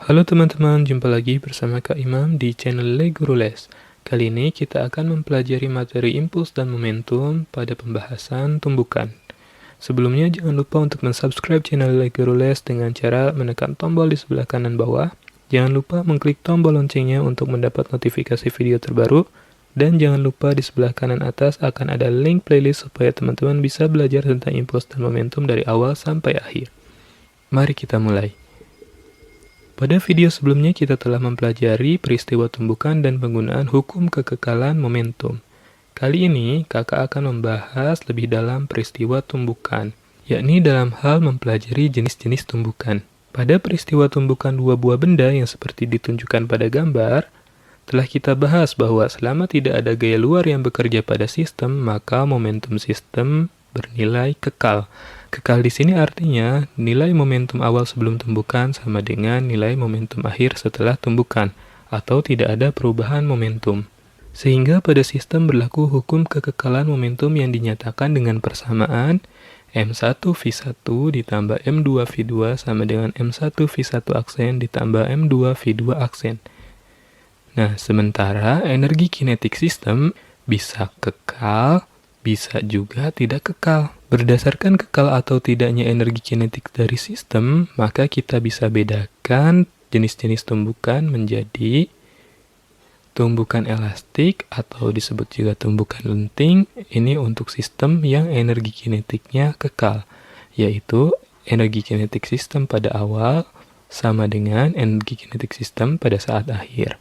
Halo teman-teman, jumpa lagi bersama Kak Imam di channel Le Guru Les. Kali ini kita akan mempelajari materi impuls dan momentum pada pembahasan tumbukan. Sebelumnya jangan lupa untuk mensubscribe channel Le Guru Les dengan cara menekan tombol di sebelah kanan bawah. Jangan lupa mengklik tombol loncengnya untuk mendapat notifikasi video terbaru. Dan jangan lupa di sebelah kanan atas akan ada link playlist supaya teman-teman bisa belajar tentang impuls dan momentum dari awal sampai akhir. Mari kita mulai. Pada video sebelumnya kita telah mempelajari peristiwa tumbukan dan penggunaan hukum kekekalan momentum. Kali ini kakak akan membahas lebih dalam peristiwa tumbukan, yakni dalam hal mempelajari jenis-jenis tumbukan. Pada peristiwa tumbukan dua buah benda yang seperti ditunjukkan pada gambar, telah kita bahas bahwa selama tidak ada gaya luar yang bekerja pada sistem, maka momentum sistem bernilai kekal. Kekal di sini artinya nilai momentum awal sebelum tumbukan sama dengan nilai momentum akhir setelah tumbukan, atau tidak ada perubahan momentum. Sehingga pada sistem berlaku hukum kekekalan momentum yang dinyatakan dengan persamaan M1V1 ditambah M2V2 sama dengan M1V1 aksen ditambah M2V2 aksen. Nah, sementara energi kinetik sistem bisa kekal, bisa juga tidak kekal. Berdasarkan kekal atau tidaknya energi kinetik dari sistem, maka kita bisa bedakan jenis-jenis tumbukan menjadi tumbukan elastik atau disebut juga tumbukan lenting. Ini untuk sistem yang energi kinetiknya kekal, yaitu energi kinetik sistem pada awal sama dengan energi kinetik sistem pada saat akhir.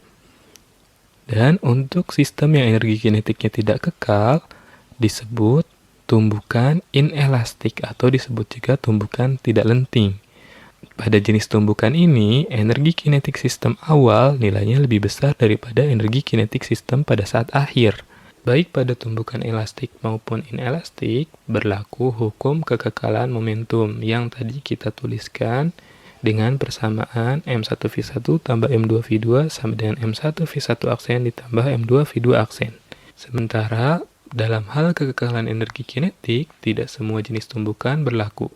Dan untuk sistem yang energi kinetiknya tidak kekal, disebut tumbukan inelastik atau disebut juga tumbukan tidak lenting. Pada jenis tumbukan ini, energi kinetik sistem awal nilainya lebih besar daripada energi kinetik sistem pada saat akhir. Baik pada tumbukan elastik maupun inelastik, berlaku hukum kekekalan momentum yang tadi kita tuliskan dengan persamaan M1V1 tambah M2V2 sama dengan M1V1 aksen ditambah M2V2 aksen. Sementara dalam hal kekekalan energi kinetik, tidak semua jenis tumbukan berlaku.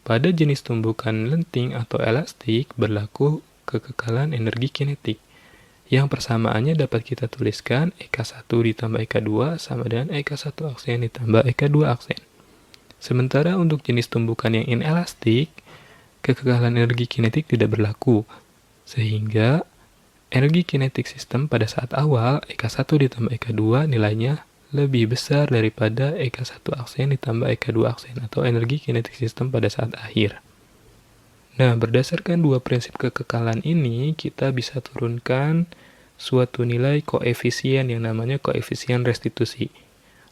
Pada jenis tumbukan lenting atau elastik, berlaku kekekalan energi kinetik. Yang persamaannya dapat kita tuliskan EK1 ditambah EK2 sama dengan EK1 aksen ditambah EK2 aksen. Sementara untuk jenis tumbukan yang inelastik, kekekalan energi kinetik tidak berlaku. Sehingga energi kinetik sistem pada saat awal, EK1 ditambah EK2 nilainya lebih besar daripada EK1 aksen ditambah EK2 aksen atau energi kinetik sistem pada saat akhir. Nah, berdasarkan dua prinsip kekekalan ini, kita bisa turunkan suatu nilai koefisien yang namanya koefisien restitusi.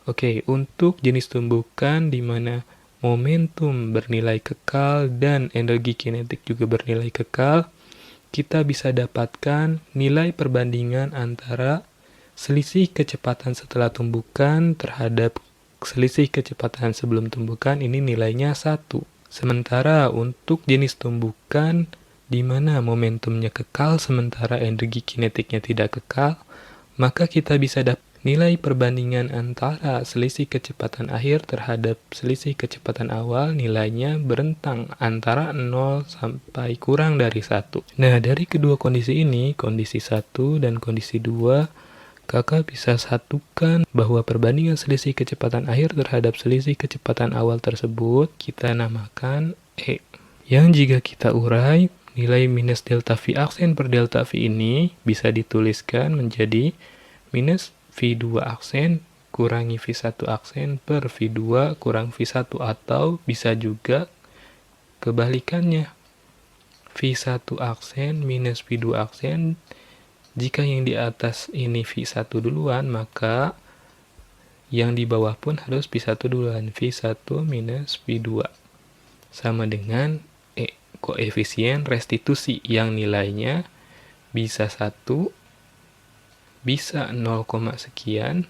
Oke, untuk jenis tumbukan di mana momentum bernilai kekal dan energi kinetik juga bernilai kekal, kita bisa dapatkan nilai perbandingan antara selisih kecepatan setelah tumbukan terhadap selisih kecepatan sebelum tumbukan, ini nilainya 1. Sementara untuk jenis tumbukan di mana momentumnya kekal sementara energi kinetiknya tidak kekal, maka kita bisa dapat nilai perbandingan antara selisih kecepatan akhir terhadap selisih kecepatan awal nilainya berentang antara 0 sampai kurang dari 1. Nah, dari kedua kondisi ini, kondisi 1 dan kondisi 2, kakak bisa satukan bahwa perbandingan selisih kecepatan akhir terhadap selisih kecepatan awal tersebut kita namakan E. Yang jika kita urai, nilai minus delta V aksen per delta V ini bisa dituliskan menjadi minus V2 aksen kurangi V1 aksen per V2 kurang V1 atau bisa juga kebalikannya. V1 aksen minus V2 aksen. Jika yang di atas ini V1 duluan, maka yang di bawah pun harus V1 duluan. V1 minus V2. Sama dengan E, koefisien restitusi yang nilainya bisa 1, bisa 0, sekian,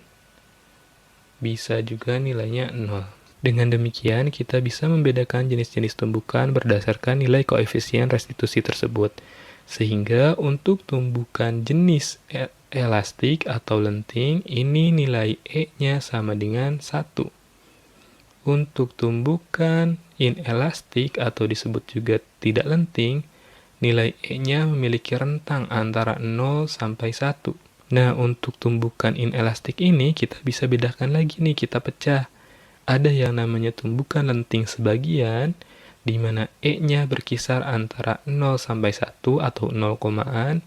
bisa juga nilainya 0. Dengan demikian, kita bisa membedakan jenis-jenis tumbukan berdasarkan nilai koefisien restitusi tersebut. Sehingga untuk tumbukan jenis elastik atau lenting, ini nilai E-nya sama dengan 1. Untuk tumbukan inelastik atau disebut juga tidak lenting, nilai E-nya memiliki rentang antara 0 sampai 1. Nah, untuk tumbukan inelastik ini kita bisa bedakan lagi nih, kita pecah. Ada yang namanya tumbukan lenting sebagian, di mana E-nya berkisar antara 0 sampai 1 atau 0 komaan,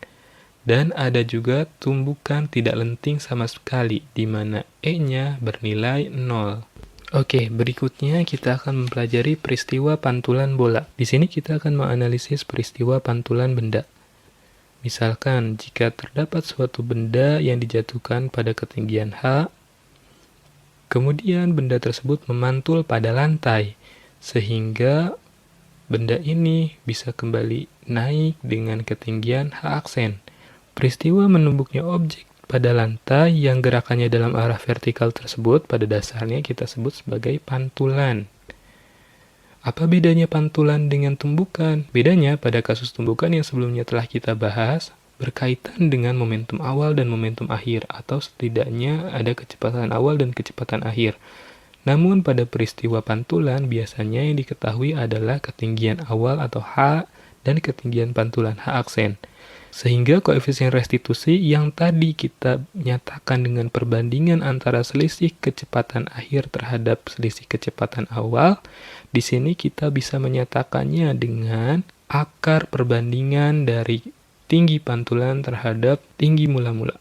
dan ada juga tumbukan tidak lenting sama sekali, di mana E-nya bernilai 0. Oke, berikutnya kita akan mempelajari peristiwa pantulan bola. Di sini kita akan menganalisis peristiwa pantulan benda. Misalkan, jika terdapat suatu benda yang dijatuhkan pada ketinggian H, kemudian benda tersebut memantul pada lantai, sehingga benda ini bisa kembali naik dengan ketinggian H aksen. Peristiwa menumbuknya objek pada lantai yang gerakannya dalam arah vertikal tersebut pada dasarnya kita sebut sebagai pantulan. Apa bedanya pantulan dengan tumbukan? Bedanya pada kasus tumbukan yang sebelumnya telah kita bahas, berkaitan dengan momentum awal dan momentum akhir, atau setidaknya ada kecepatan awal dan kecepatan akhir. Namun pada peristiwa pantulan biasanya yang diketahui adalah ketinggian awal atau H dan ketinggian pantulan H aksen. Sehingga koefisien restitusi yang tadi kita nyatakan dengan perbandingan antara selisih kecepatan akhir terhadap selisih kecepatan awal, di sini kita bisa menyatakannya dengan akar perbandingan dari tinggi pantulan terhadap tinggi mula-mula.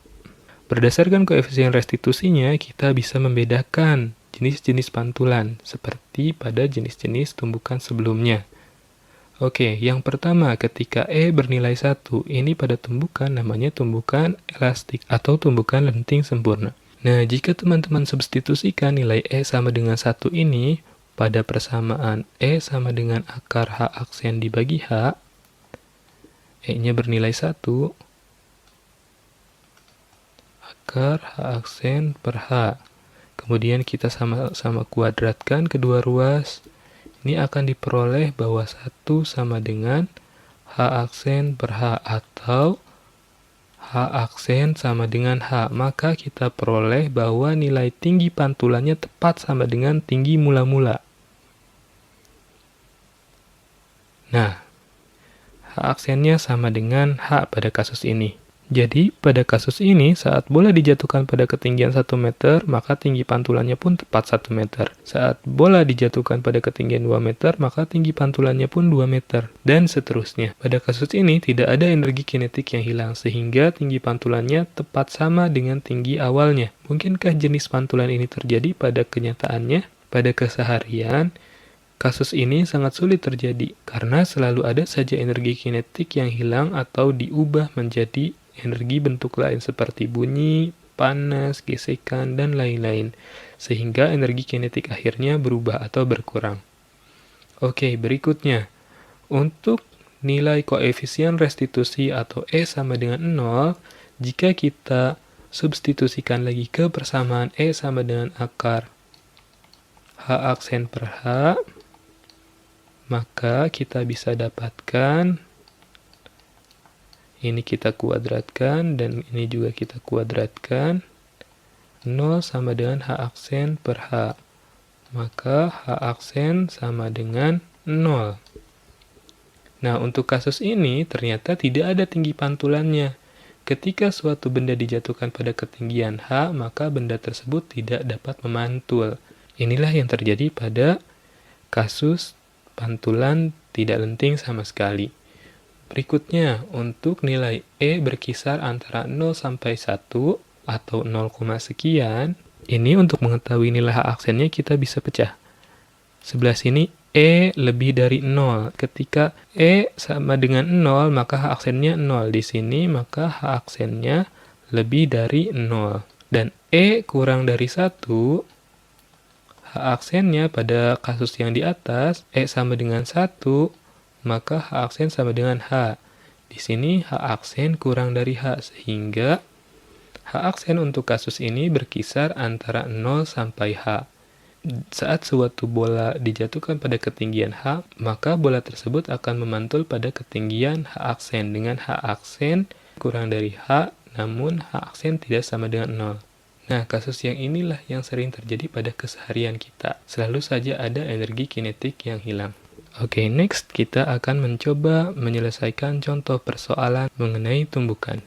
Berdasarkan koefisien restitusinya, kita bisa membedakan jenis-jenis pantulan, seperti pada jenis-jenis tumbukan sebelumnya. Oke, yang pertama ketika E bernilai 1, ini pada tumbukan namanya tumbukan elastik atau tumbukan lenting sempurna. Nah, jika teman-teman substitusikan nilai E sama dengan 1 ini pada persamaan E sama dengan akar H aksen dibagi H, E-nya bernilai 1, akar H aksen per H. Kemudian kita sama-sama kuadratkan kedua ruas. Ini akan diperoleh bahwa 1 sama dengan H aksen per H atau H aksen sama dengan H. Maka kita peroleh bahwa nilai tinggi pantulannya tepat sama dengan tinggi mula-mula. Nah, H aksennya sama dengan H pada kasus ini. Jadi, pada kasus ini, saat bola dijatuhkan pada ketinggian 1 meter, maka tinggi pantulannya pun tepat 1 meter. Saat bola dijatuhkan pada ketinggian 2 meter, maka tinggi pantulannya pun 2 meter. Dan seterusnya. Pada kasus ini, tidak ada energi kinetik yang hilang, sehingga tinggi pantulannya tepat sama dengan tinggi awalnya. Mungkinkah jenis pantulan ini terjadi pada kenyataannya? Pada keseharian, kasus ini sangat sulit terjadi, karena selalu ada saja energi kinetik yang hilang atau diubah menjadi energi bentuk lain seperti bunyi, panas, gesekan, dan lain-lain, sehingga energi kinetik akhirnya berubah atau berkurang. Oke, berikutnya. Untuk nilai koefisien restitusi atau E sama dengan 0, jika kita substitusikan lagi ke persamaan E sama dengan akar H aksen per H, maka kita bisa dapatkan ini kita kuadratkan, dan ini juga kita kuadratkan. 0 sama dengan H aksen per H. Maka H aksen sama dengan 0. Nah, untuk kasus ini ternyata tidak ada tinggi pantulannya. Ketika suatu benda dijatuhkan pada ketinggian H, maka benda tersebut tidak dapat memantul. Inilah yang terjadi pada kasus pantulan tidak lenting sama sekali. Berikutnya, untuk nilai E berkisar antara 0 sampai 1 atau 0, sekian, ini untuk mengetahui nilai H aksennya kita bisa pecah. Sebelah sini E lebih dari 0. Ketika E sama dengan 0, maka H aksennya 0. Di sini maka H aksennya lebih dari 0. Dan E kurang dari 1, H aksennya pada kasus yang di atas, E sama dengan 1, maka H aksen sama dengan H. Di sini H aksen kurang dari H, sehingga H aksen untuk kasus ini berkisar antara 0 sampai H. Saat suatu bola dijatuhkan pada ketinggian H, maka bola tersebut akan memantul pada ketinggian H aksen dengan H aksen kurang dari H, namun H aksen tidak sama dengan 0. Nah, kasus yang inilah yang sering terjadi pada keseharian kita. Selalu saja ada energi kinetik yang hilang. Oke, next kita akan mencoba menyelesaikan contoh persoalan mengenai tumbukan.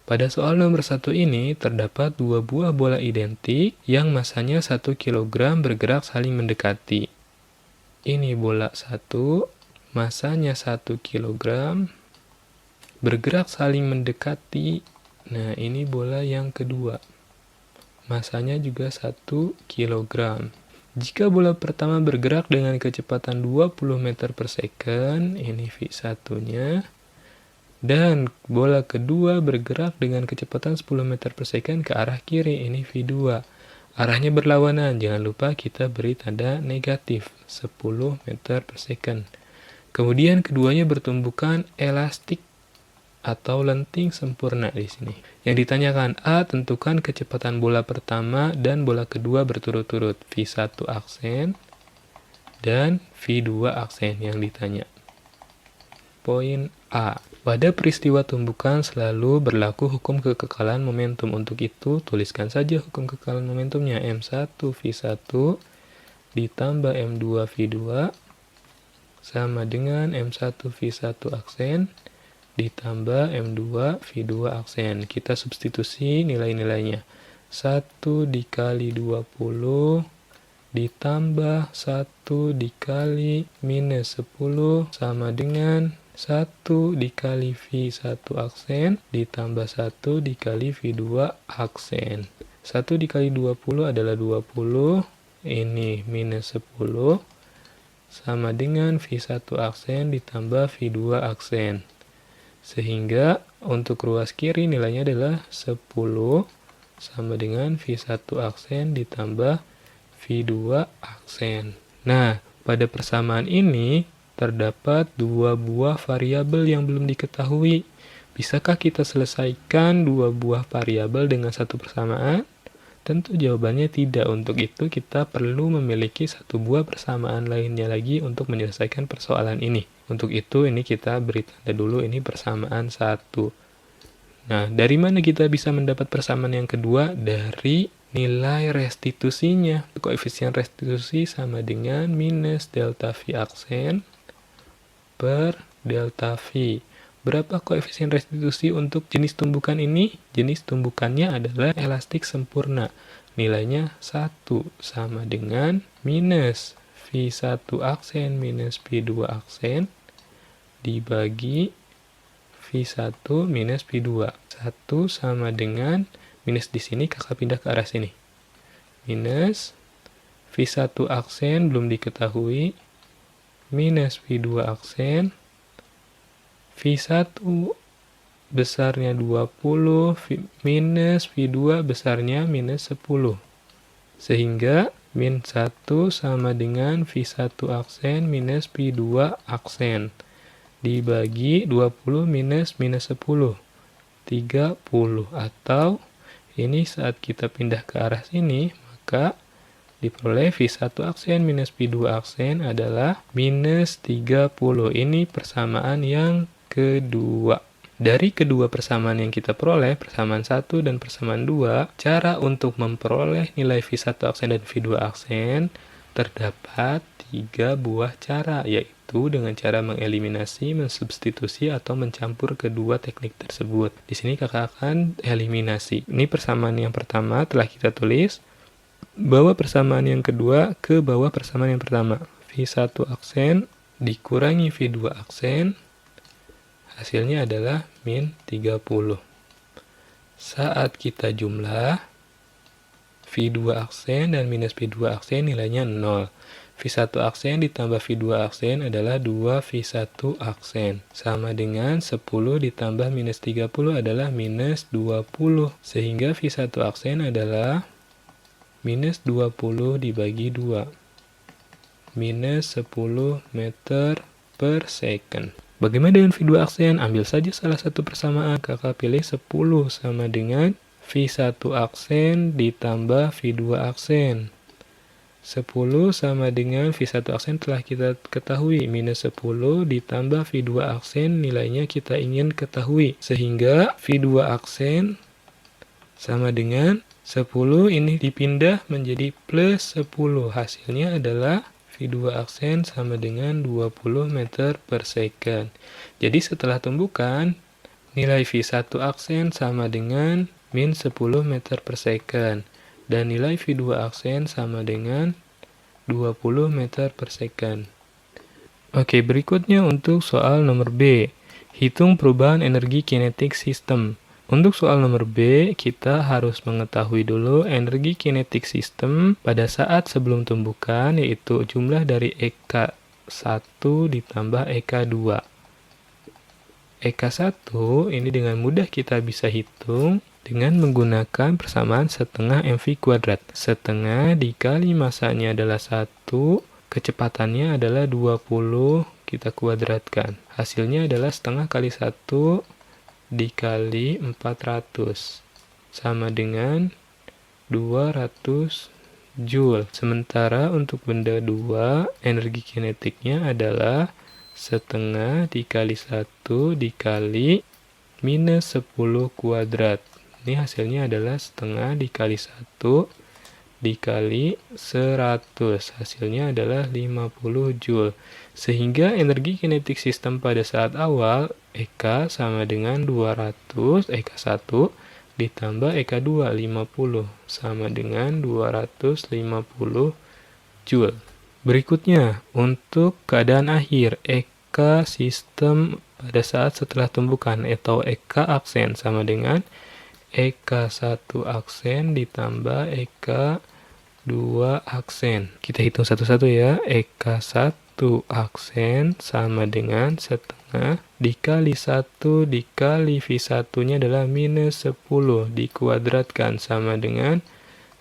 Pada soal nomor 1 ini, terdapat dua buah bola identik yang masanya 1 kg bergerak saling mendekati. Ini bola 1, masanya 1 kg, bergerak saling mendekati. Nah, ini bola yang kedua. Masanya juga 1 kg. Jika bola pertama bergerak dengan kecepatan 20 meter per second, ini V1-nya, dan bola kedua bergerak dengan kecepatan 10 meter per second ke arah kiri, ini V2. Arahnya berlawanan, jangan lupa kita beri tanda negatif, 10 meter per second. Kemudian keduanya bertumbukan elastik atau lenting sempurna di sini. Yang ditanyakan A, tentukan kecepatan bola pertama dan bola kedua berturut-turut, V1 aksen dan V2 aksen yang ditanya. Poin A. Pada peristiwa tumbukan selalu berlaku hukum kekekalan momentum. Untuk itu, tuliskan saja hukum kekekalan momentumnya. M1 V1 ditambah M2 V2 sama dengan M1 V1 aksen ditambah M2 V2 aksen. Kita substitusi nilai-nilainya. 1 dikali 20 ditambah 1 dikali minus 10 sama dengan 1 dikali V1 aksen ditambah 1 dikali V2 aksen. 1 dikali 20 adalah 20, ini minus 10, sama dengan V1 aksen ditambah V2 aksen. Sehingga untuk ruas kiri nilainya adalah 10 sama dengan V1 aksen ditambah V2 aksen. Nah, pada persamaan ini terdapat dua buah variabel yang belum diketahui. Bisakah kita selesaikan dua buah variabel dengan satu persamaan? Tentu jawabannya tidak. Untuk itu kita perlu memiliki satu buah persamaan lainnya lagi untuk menyelesaikan persoalan ini. Untuk itu ini kita beri tanda dulu, ini persamaan 1. Nah, dari mana kita bisa mendapat persamaan yang kedua? Dari nilai restitusinya. Koefisien restitusi sama dengan minus delta V aksen per delta V. Berapa koefisien restitusi untuk jenis tumbukan ini? Jenis tumbukannya adalah elastik sempurna. Nilainya 1 sama dengan minus V1 aksen minus V2 aksen dibagi V1 minus V2. 1 sama dengan minus di sini, kakak pindah ke arah sini. Minus V1 aksen belum diketahui, minus V2 aksen, V1 besarnya 20, minus V2 besarnya minus 10. Sehingga min 1 sama dengan V1 aksen minus V2 aksen. Dibagi 20 minus 10. 30. Atau ini saat kita pindah ke arah sini, maka diperoleh V1 aksen minus V2 aksen adalah minus 30. Ini persamaan yang kedua. Dari kedua persamaan yang kita peroleh, persamaan 1 dan persamaan 2, cara untuk memperoleh nilai V1 aksen dan V2 aksen terdapat 3 buah cara, yaitu dengan cara mengeliminasi, mensubstitusi, atau mencampur kedua teknik tersebut. Di sini kakak akan eliminasi. Ini persamaan yang pertama telah kita tulis. Bawa persamaan yang kedua ke bawah persamaan yang pertama. V1 aksen dikurangi V2 aksen, hasilnya adalah min 30. Saat kita jumlah, V2 aksen dan minus V2 aksen nilainya 0. V1 aksen ditambah V2 aksen adalah 2 V1 aksen. Sama dengan 10 ditambah minus 30 adalah minus 20. Sehingga V1 aksen adalah minus 20 dibagi 2. Minus 10 meter per second. Bagaimana dengan V2 aksen? Ambil saja salah satu persamaan. Kakak pilih 10 sama dengan V1 aksen ditambah V2 aksen. 10 sama dengan V1 aksen telah kita ketahui. Minus 10 ditambah V2 aksen nilainya kita ingin ketahui. Sehingga V2 aksen sama dengan 10 ini dipindah menjadi plus 10. Hasilnya adalah V2 aksen sama dengan 20 meter per second. Jadi setelah tumbukan, nilai V1 aksen sama dengan min 10 meter per second. Dan nilai V2 aksen sama dengan 20 meter per second. Oke, berikutnya untuk soal nomor B. Hitung perubahan energi kinetik sistem. Untuk soal nomor B, kita harus mengetahui dulu energi kinetik sistem pada saat sebelum tumbukan, yaitu jumlah dari EK1 ditambah EK2. EK1 ini dengan mudah kita bisa hitung dengan menggunakan persamaan setengah mv kuadrat. Setengah dikali masanya adalah 1, kecepatannya adalah 20, kita kuadratkan. Hasilnya adalah setengah kali 1 dikali 400 sama dengan 200 Joule. Sementara untuk benda 2, energi kinetiknya adalah setengah dikali 1 dikali minus 10 kuadrat. Ini hasilnya adalah setengah dikali 1 dikali 100. Hasilnya adalah 50 Joule. Sehingga energi kinetik sistem pada saat awal, EK sama dengan 200, EK1 ditambah EK2, 50, sama dengan 250 Joule. Berikutnya, untuk keadaan akhir, EK sistem pada saat setelah tumbukan atau EK aksen sama dengan EK1 aksen ditambah EK2 aksen. Kita hitung satu-satu ya. EK1 aksen sama dengan setengah dikali 1 dikali V1-nya adalah minus 10 dikuadratkan sama dengan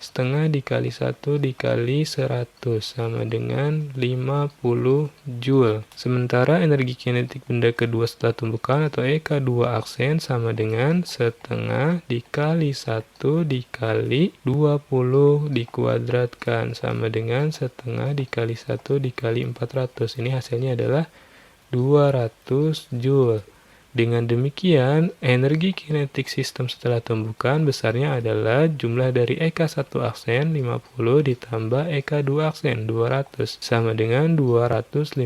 setengah dikali 1 dikali 100 sama dengan 50 Joule. Sementara energi kinetik benda kedua setelah tumbukan atau EK2 aksen sama dengan setengah dikali 1 dikali 20 dikuadratkan sama dengan setengah dikali 1 dikali 400. Ini hasilnya adalah 200 Joule. Dengan demikian, energi kinetik sistem setelah tumbukan besarnya adalah jumlah dari EK1 aksen 50 ditambah EK2 aksen 200 sama dengan 250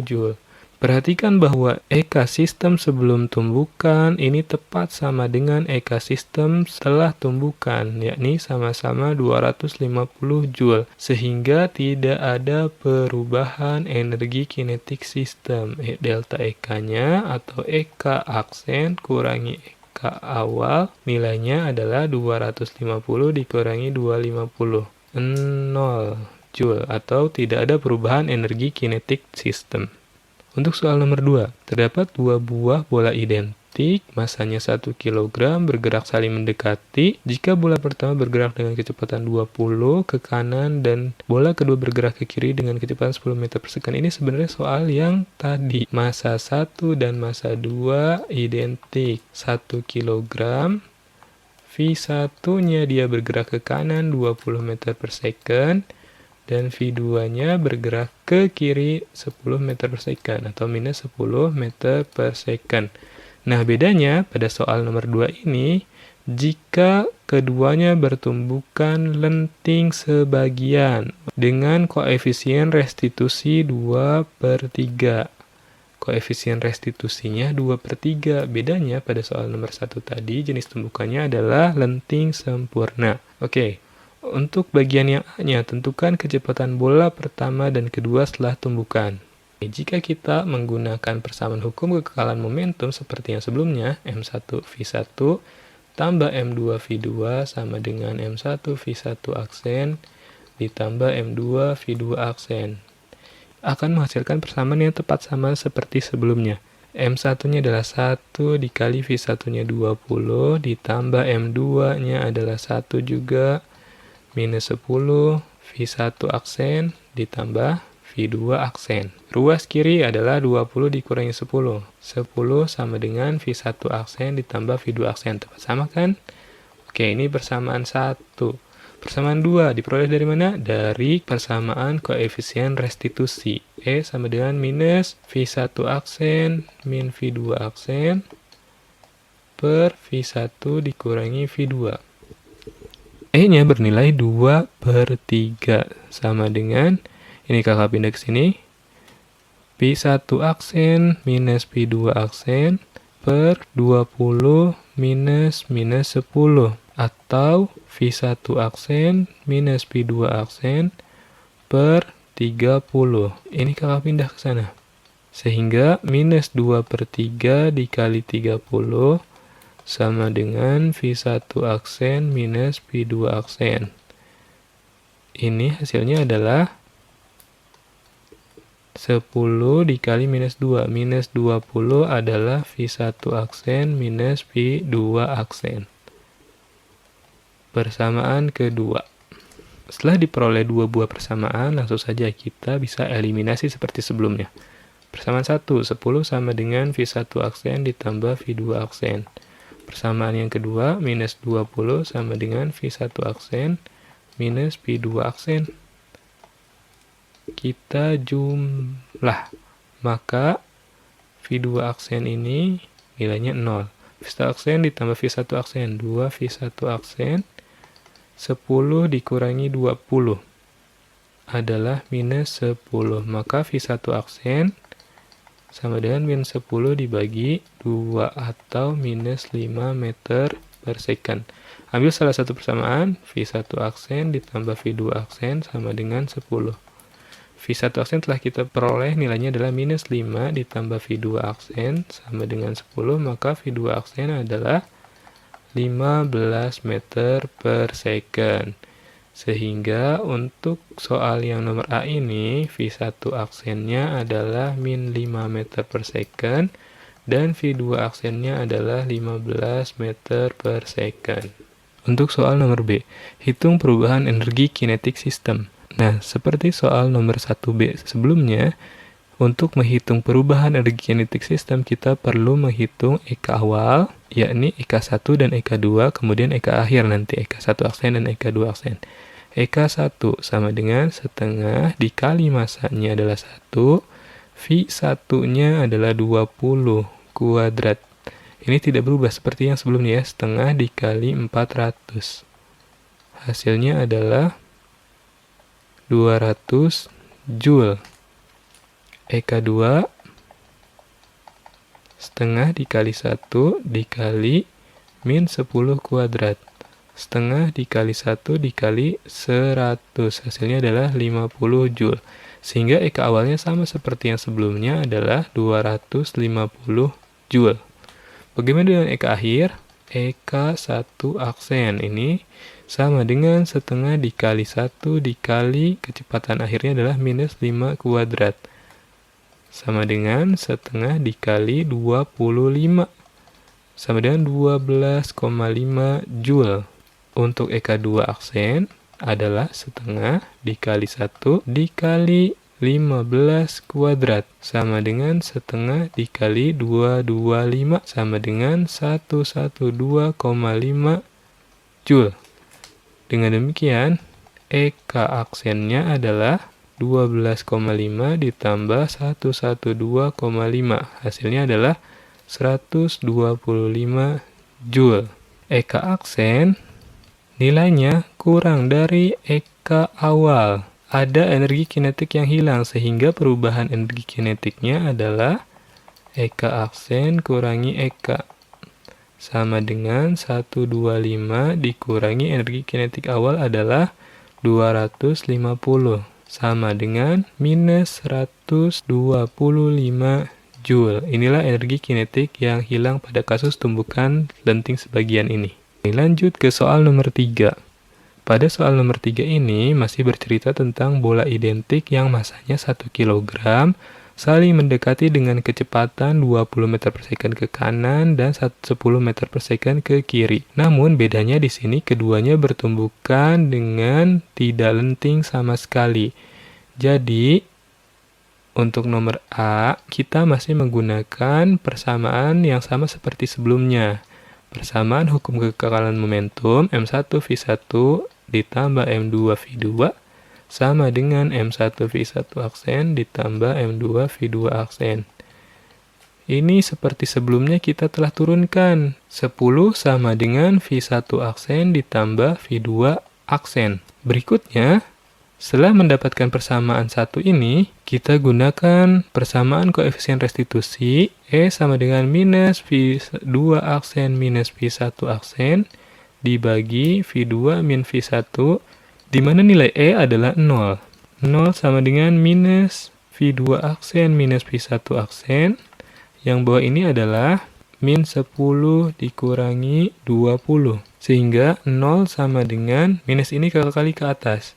Joule. Perhatikan bahwa EK sistem sebelum tumbukan ini tepat sama dengan EK sistem setelah tumbukan, yakni sama-sama 250 Joule, sehingga tidak ada perubahan energi kinetik sistem. Delta EK-nya atau EK aksen kurangi EK awal, nilainya adalah 250 dikurangi 250, 0 Joule, atau tidak ada perubahan energi kinetik sistem. Untuk soal nomor 2, terdapat dua buah bola identik, masanya 1 kg, bergerak saling mendekati. Jika bola pertama bergerak dengan kecepatan 20 ke kanan dan bola kedua bergerak ke kiri dengan kecepatan 10 meter per second. Ini sebenarnya soal yang tadi. Massa 1 dan massa 2 identik. 1 kg, V1-nya dia bergerak ke kanan 20 meter per second. Dan V2-nya bergerak ke kiri 10 meter per second atau minus 10 meter per second. Nah, bedanya pada soal nomor 2 ini, jika keduanya bertumbukan lenting sebagian dengan koefisien restitusi 2/3. Koefisien restitusinya 2/3. Bedanya pada soal nomor 1 tadi, jenis tumbukannya adalah lenting sempurna. Oke. Untuk bagian yang A-nya, tentukan kecepatan bola pertama dan kedua setelah tumbukan. Jika kita menggunakan persamaan hukum kekekalan momentum seperti yang sebelumnya, M1V1 tambah M2V2 sama dengan M1V1 aksen ditambah M2V2 aksen, akan menghasilkan persamaan yang tepat sama seperti sebelumnya. M1-nya adalah 1 dikali V1-nya 20 ditambah M2-nya adalah 1 juga, minus 10, V1 aksen ditambah V2 aksen. Ruas kiri adalah 20 dikurangi 10. 10 sama dengan V1 aksen ditambah V2 aksen. Tepat sama kan? Oke, ini persamaan 1. Persamaan 2 diperoleh dari mana? Dari persamaan koefisien restitusi. E sama dengan minus V1 aksen min V2 aksen per V1 dikurangi V2. E-nya bernilai 2/3 sama dengan Ini kakak pindah ke sini. Pi1 aksen minus Pi2 aksen per 20 minus 10. Atau V1 aksen minus Pi2 aksen per 30. Ini kakak pindah ke sana. Sehingga minus 2/3 dikali 30 sama dengan V1 aksen minus Pi2 aksen. Ini hasilnya adalah 10 dikali minus 2. Minus 20 adalah V1 aksen minus Pi2 aksen. Persamaan kedua. Setelah diperoleh dua buah persamaan, langsung saja kita bisa eliminasi seperti sebelumnya. Persamaan 1, 10 sama dengan V1 aksen ditambah V2 aksen. Persamaan yang kedua, minus 20 sama dengan V1 aksen minus Pi2 aksen. Kita jumlah, maka V2 aksen ini nilainya 0. V1 aksen ditambah V1 aksen, 2 V1 aksen, 10 dikurangi 20 adalah minus 10. Maka V1 aksen sama dengan minus 10 dibagi 2 atau minus 5 meter per second. Ambil salah satu persamaan, V1 aksen ditambah V2 aksen sama dengan 10. V1 aksen telah kita peroleh nilainya adalah minus 5 ditambah V2 aksen sama dengan 10, maka V2 aksen adalah 15 meter per second. Sehingga untuk soal yang nomor A ini, V1 aksennya adalah min 5 meter per second, dan V2 aksennya adalah 15 meter per second. Untuk soal nomor B, hitung perubahan energi kinetik sistem. Nah, seperti soal nomor 1B sebelumnya, untuk menghitung perubahan energi kinetik sistem, kita perlu menghitung EK awal, yakni EK1 dan EK2, kemudian EK akhir nanti, EK1 aksen dan EK2 aksen. EK1 sama dengan setengah dikali masanya adalah 1, V1-nya adalah 20 kuadrat. Ini tidak berubah seperti yang sebelumnya, setengah dikali 400. Hasilnya adalah 200 Joule. EK2 setengah dikali 1 dikali min 10 kuadrat. Setengah dikali 1 dikali 100. Hasilnya adalah 50 Joule. Sehingga EK awalnya sama seperti yang sebelumnya adalah 250 Joule. Bagaimana dengan EK akhir? EK1 aksen ini sama dengan setengah dikali 1 dikali kecepatan akhirnya adalah minus 5 kuadrat. Sama dengan setengah dikali 25. Sama dengan 12,5 Joule. Untuk EK2 aksen adalah setengah dikali 1 dikali 15 kuadrat. Sama dengan setengah dikali 225. Sama dengan 112,5 Joule. Dengan demikian, EK aksennya adalah 12,5 ditambah 112,5. Hasilnya adalah 125 Joule. EK aksen nilainya kurang dari EK awal. Ada energi kinetik yang hilang, sehingga perubahan energi kinetiknya adalah EK aksen kurangi EK. Sama dengan 125 dikurangi energi kinetik awal adalah 250. Sama dengan minus 125 Joule. Inilah energi kinetik yang hilang pada kasus tumbukan lenting sebagian ini. Lanjut ke soal nomor 3. Pada soal nomor 3 ini masih bercerita tentang bola identik yang masanya 1 kg, saling mendekati dengan kecepatan 20 meter per second ke kanan dan 10 meter per second ke kiri. Namun bedanya di sini keduanya bertumbukan dengan tidak lenting sama sekali. Jadi untuk nomor A kita masih menggunakan persamaan yang sama seperti sebelumnya. Persamaan hukum kekekalan momentum M1V1 ditambah M2V2 sama dengan M1V1 aksen ditambah M2V2 aksen. Ini seperti sebelumnya kita telah turunkan. 10 sama dengan V1 aksen ditambah V2 aksen. Berikutnya, Setelah mendapatkan persamaan satu ini, kita gunakan persamaan koefisien restitusi E sama dengan minus V2 aksen minus V1 aksen dibagi V2 min V1, di mana nilai E adalah 0. 0 sama dengan minus V2 aksen minus V1 aksen, yang bawah ini adalah min 10 dikurangi 20. Sehingga 0 sama dengan minus ini kali ke atas.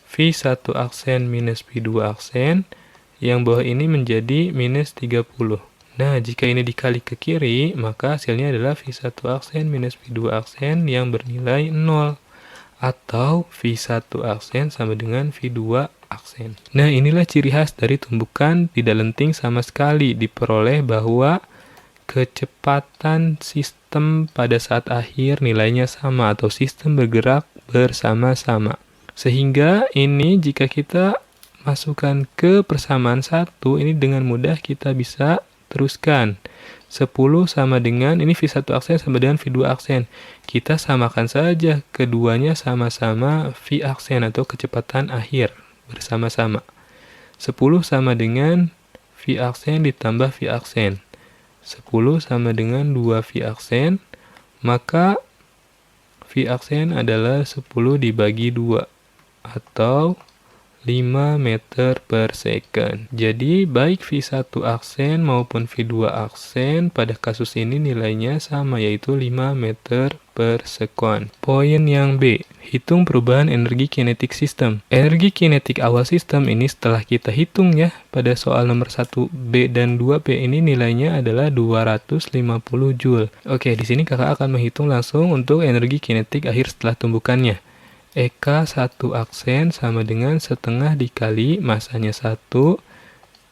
V1 aksen minus V2 aksen, yang bawah ini menjadi minus 30. Nah, jika ini dikali ke kiri, maka hasilnya adalah V1 aksen minus V2 aksen yang bernilai 0. Atau V1 aksen sama dengan V2 aksen. Nah, inilah ciri khas dari tumbukan tidak lenting sama sekali, diperoleh bahwa kecepatan sistem pada saat akhir nilainya sama atau sistem bergerak bersama-sama. Sehingga ini jika kita masukkan ke persamaan 1, ini dengan mudah kita bisa teruskan. 10 sama dengan, ini V1 aksen sama dengan V2 aksen. Kita samakan saja, keduanya sama-sama V aksen atau kecepatan akhir bersama-sama. 10 sama dengan V aksen ditambah V aksen. 10 sama dengan 2 V aksen, maka V aksen adalah 10 dibagi 2. Atau 5 meter per second. Jadi, baik V1 aksen maupun V2 aksen pada kasus ini nilainya sama, yaitu 5 meter per second. Poin yang B, hitung perubahan energi kinetik sistem. Energi kinetik awal sistem ini setelah kita hitung ya, pada soal nomor 1B dan 2B ini nilainya adalah 250 Joule. Oke, di sini kakak akan menghitung langsung untuk energi kinetik akhir setelah tumbukannya. EK 1 aksen sama dengan setengah dikali masanya 1,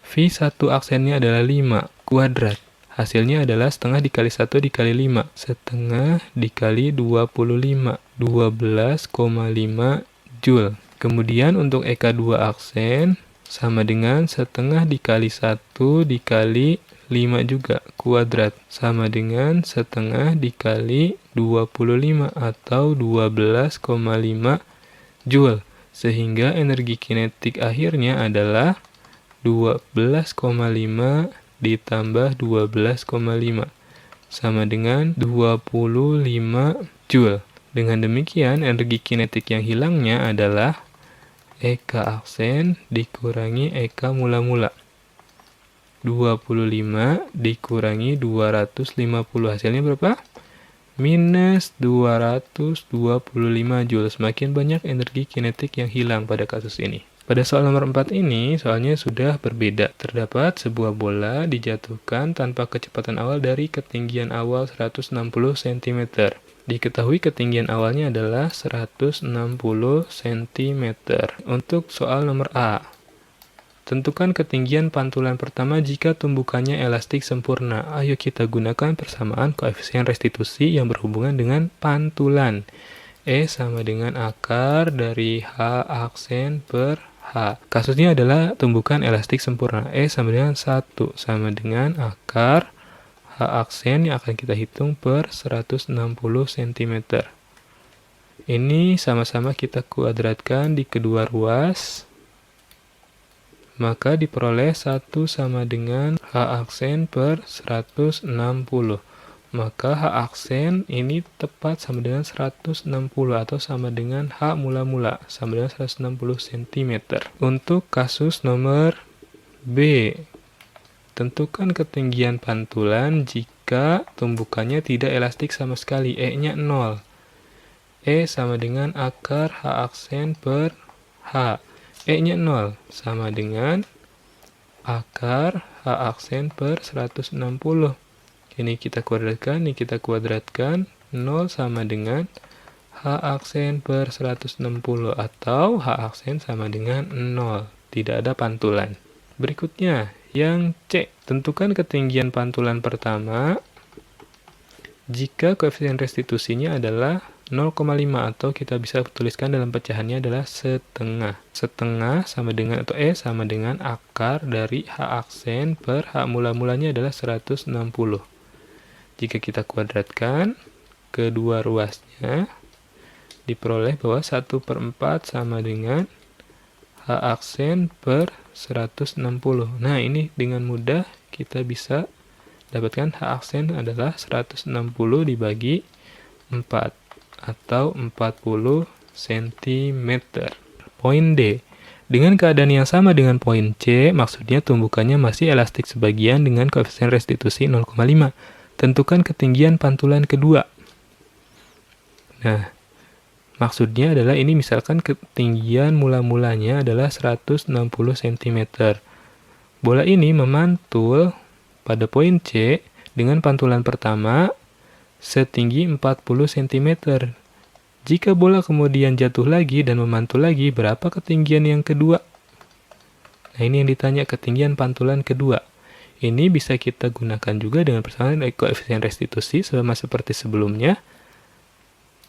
V1 aksennya adalah 5 kuadrat. Hasilnya adalah setengah dikali 1 dikali 5. Setengah dikali 25, 12,5 Joule. Kemudian untuk EK 2 aksen sama dengan setengah dikali 1 dikali 5 juga kuadrat, sama dengan setengah dikali 25 atau 12,5 Joule. Sehingga energi kinetik akhirnya adalah 12,5 ditambah 12,5 sama dengan 25 Joule. Dengan demikian, energi kinetik yang hilangnya adalah EK aksen dikurangi EK mula-mula. 25 dikurangi 250. Hasilnya berapa? Minus 225 Joule. Semakin banyak energi kinetik yang hilang pada kasus ini. Pada soal nomor 4 ini, soalnya sudah berbeda. Terdapat sebuah bola dijatuhkan tanpa kecepatan awal dari ketinggian awal 160 cm. Diketahui ketinggian awalnya adalah 160 cm. Untuk soal nomor A, tentukan ketinggian pantulan pertama jika tumbukannya elastik sempurna. Ayo kita gunakan persamaan koefisien restitusi yang berhubungan dengan pantulan. E sama dengan akar dari H aksen per H. Kasusnya adalah tumbukan elastik sempurna. E sama dengan 1 sama dengan akar H aksen yang akan kita hitung per 160 cm. Ini sama-sama kita kuadratkan di kedua ruas. Maka diperoleh 1 sama dengan H aksen per 160. Maka H aksen ini tepat sama dengan 160 atau sama dengan H mula-mula, sama dengan 160 cm. Untuk kasus nomor B, tentukan ketinggian pantulan jika tumbukannya tidak elastik sama sekali, E-nya 0. E sama dengan akar H aksen per H. E-nya 0 sama dengan akar H aksen per 160. Ini kita kuadratkan, ini kita kuadratkan. 0 sama dengan H aksen per 160 atau H aksen sama dengan 0. Tidak ada pantulan. Berikutnya, yang C. Tentukan ketinggian pantulan pertama jika koefisien restitusinya adalah 0,5 atau kita bisa tuliskan dalam pecahannya adalah setengah. Setengah sama dengan atau E sama dengan akar dari H aksen per H mula-mulanya adalah 160. Jika kita kuadratkan kedua ruasnya, diperoleh bahwa 1/4 sama dengan H aksen per 160. Nah, ini dengan mudah kita bisa dapatkan H aksen adalah 160 dibagi 4 atau 40 cm. Poin D. Dengan keadaan yang sama dengan poin C, maksudnya tumbukannya masih elastik sebagian dengan koefisien restitusi 0,5. Tentukan ketinggian pantulan kedua. Nah, maksudnya adalah ini misalkan ketinggian mula-mulanya adalah 160 cm. Bola ini memantul pada poin C dengan pantulan pertama setinggi 40 cm. Jika bola kemudian jatuh lagi dan memantul lagi, berapa ketinggian yang kedua? Nah, ini yang ditanya, ketinggian pantulan kedua. Ini bisa kita gunakan juga dengan persamaan koefisien restitusi sama seperti sebelumnya.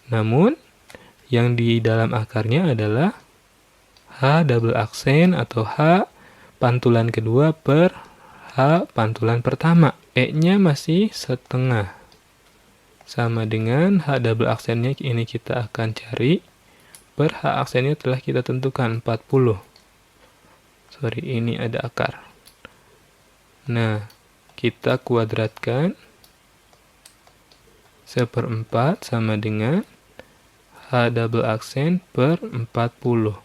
Namun, yang di dalam akarnya adalah H double aksen atau H pantulan kedua per H pantulan pertama. E-nya masih setengah. Sama dengan H double aksennya ini kita akan cari per H aksennya telah kita tentukan 40. Sorry, ini ada akar. Nah, kita kuadratkan 1/4 sama dengan H double aksen per 40.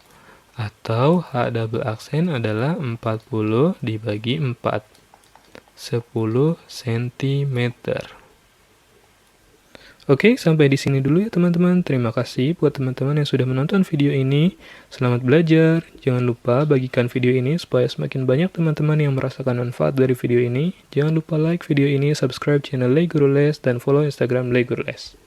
Atau H double aksen adalah 40 dibagi 4. 10 cm. Oke, sampai di sini dulu ya teman-teman. Terima kasih buat teman-teman yang sudah menonton video ini. Selamat belajar. Jangan lupa bagikan video ini supaya semakin banyak teman-teman yang merasakan manfaat dari video ini. Jangan lupa like video ini, subscribe channel Le Guru Les, dan follow Instagram Le Guru Les.